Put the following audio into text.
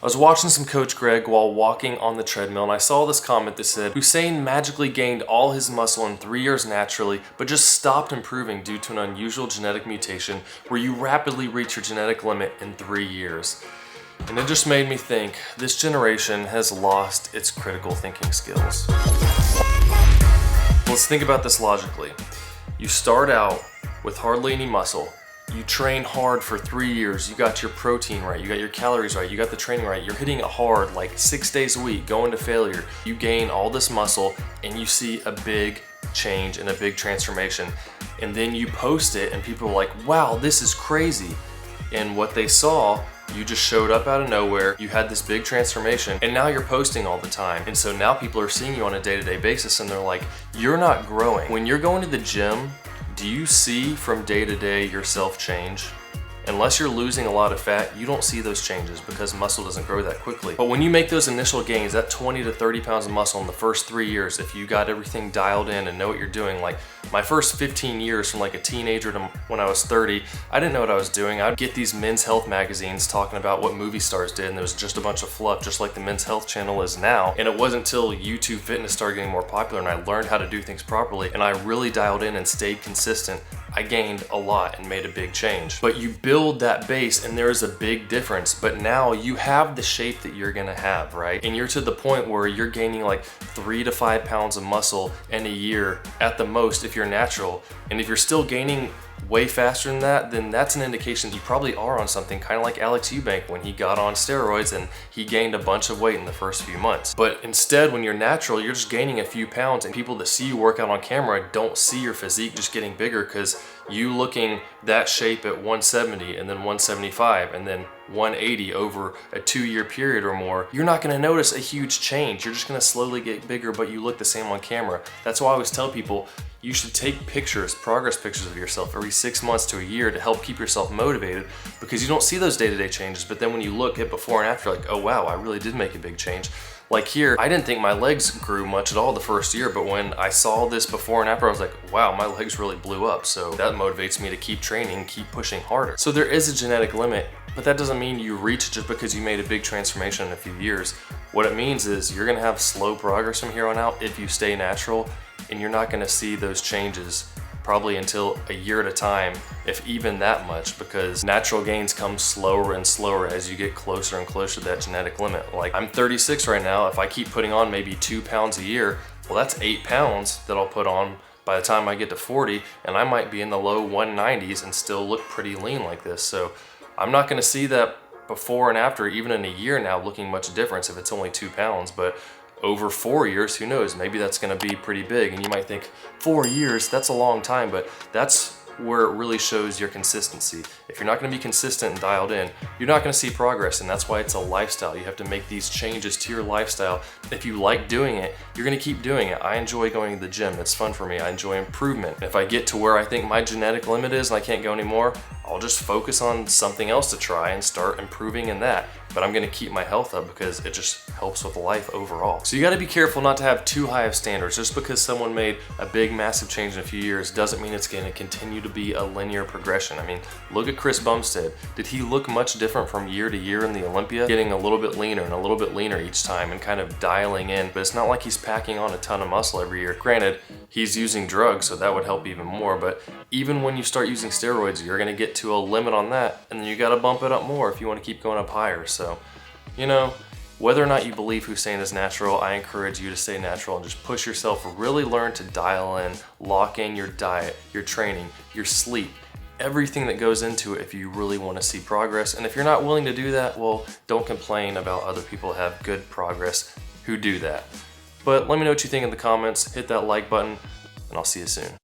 I was watching some Coach Greg while walking on the treadmill and I saw this comment that said, Hussein magically gained all his muscle in 3 years naturally, but just stopped improving due to an unusual genetic mutation where you rapidly reach your genetic limit in 3 years. And it just made me think, this generation has lost its critical thinking skills. Let's think about this logically. You start out with hardly any muscle. You train hard for 3 years, you got your protein right, you got your calories right, you got the training right, you're hitting it hard like 6 days a week, going to failure. You gain all this muscle and you see a big change and a big transformation. And then you post it and people are like, wow, this is crazy. And what they saw, you just showed up out of nowhere, you had this big transformation, and now you're posting all the time. And so now people are seeing you on a day-to-day basis and they're like, you're not growing. When you're going to the gym, do you see from day to day yourself change? Unless you're losing a lot of fat, you don't see those changes because muscle doesn't grow that quickly. But when you make those initial gains, that 20 to 30 pounds of muscle in the first 3 years, if you got everything dialed in and know what you're doing, like my first 15 years from like a teenager to when I was 30, I didn't know what I was doing. I'd get these men's health magazines talking about what movie stars did, and there was just a bunch of fluff, just like the men's health channel is now. And it wasn't until YouTube fitness started getting more popular and I learned how to do things properly and I really dialed in and stayed consistent, I gained a lot and made a big change. But you build that base and there is a big difference, but now you have the shape that you're gonna have, right? And you're to the point where you're gaining like 3 to 5 pounds of muscle in a year at the most if you're natural. And if you're still gaining way faster than that, then that's an indication that you probably are on something, kind of like Alex Eubank when he got on steroids and he gained a bunch of weight in the first few months. But instead, when you're natural, you're just gaining a few pounds, and people that see you work out on camera don't see your physique just getting bigger because you looking that shape at 170 and then 175 and then 180 over a 2-year period or more, you're not gonna notice a huge change. You're just gonna slowly get bigger, but you look the same on camera. That's why I always tell people, you should take pictures, progress pictures of yourself every 6 months to a year to help keep yourself motivated, because you don't see those day-to-day changes, but then when you look at before and after, like, oh wow, I really did make a big change. Like here, I didn't think my legs grew much at all the first year, but when I saw this before and after, I was like, wow, my legs really blew up. So that motivates me to keep training, keep pushing harder. So there is a genetic limit, but that doesn't mean you reach it just because you made a big transformation in a few years. What it means is you're gonna have slow progress from here on out if you stay natural, and you're not gonna see those changes probably until a year at a time, if even that much, because natural gains come slower and slower as you get closer and closer to that genetic limit. Like I'm 36 right now, if I keep putting on maybe 2 pounds a year, well that's 8 pounds that I'll put on by the time I get to 40, and I might be in the low 190s and still look pretty lean like this. So I'm not gonna see that before and after, even in a year now, looking much difference if it's only 2 pounds, but over 4 years, who knows, maybe that's gonna be pretty big. And you might think 4 years, that's a long time, but that's where it really shows your consistency. If you're not gonna be consistent and dialed in, you're not gonna see progress, and that's why it's a lifestyle. You have to make these changes to your lifestyle. If you like doing it, you're gonna keep doing it. I enjoy going to the gym, it's fun for me. I enjoy improvement. If I get to where I think my genetic limit is and I can't go anymore, I'll just focus on something else to try and start improving in that. But I'm gonna keep my health up because it just helps with life overall. So you gotta be careful not to have too high of standards. Just because someone made a big, massive change in a few years doesn't mean it's gonna continue to be a linear progression. I mean, look at Chris Bumstead. Did he look much different from year to year in the Olympia? Getting a little bit leaner and a little bit leaner each time and kind of dialing in, but it's not like he's packing on a ton of muscle every year. Granted, he's using drugs, so that would help even more, but even when you start using steroids, you're gonna get to a limit on that, and then you gotta bump it up more if you wanna keep going up higher. So, you know, whether or not you believe Hussein is natural, I encourage you to stay natural and just push yourself, really learn to dial in, lock in your diet, your training, your sleep, everything that goes into it if you really want to see progress. And if you're not willing to do that, well, don't complain about other people who have good progress who do that. But let me know what you think in the comments, hit that like button, and I'll see you soon.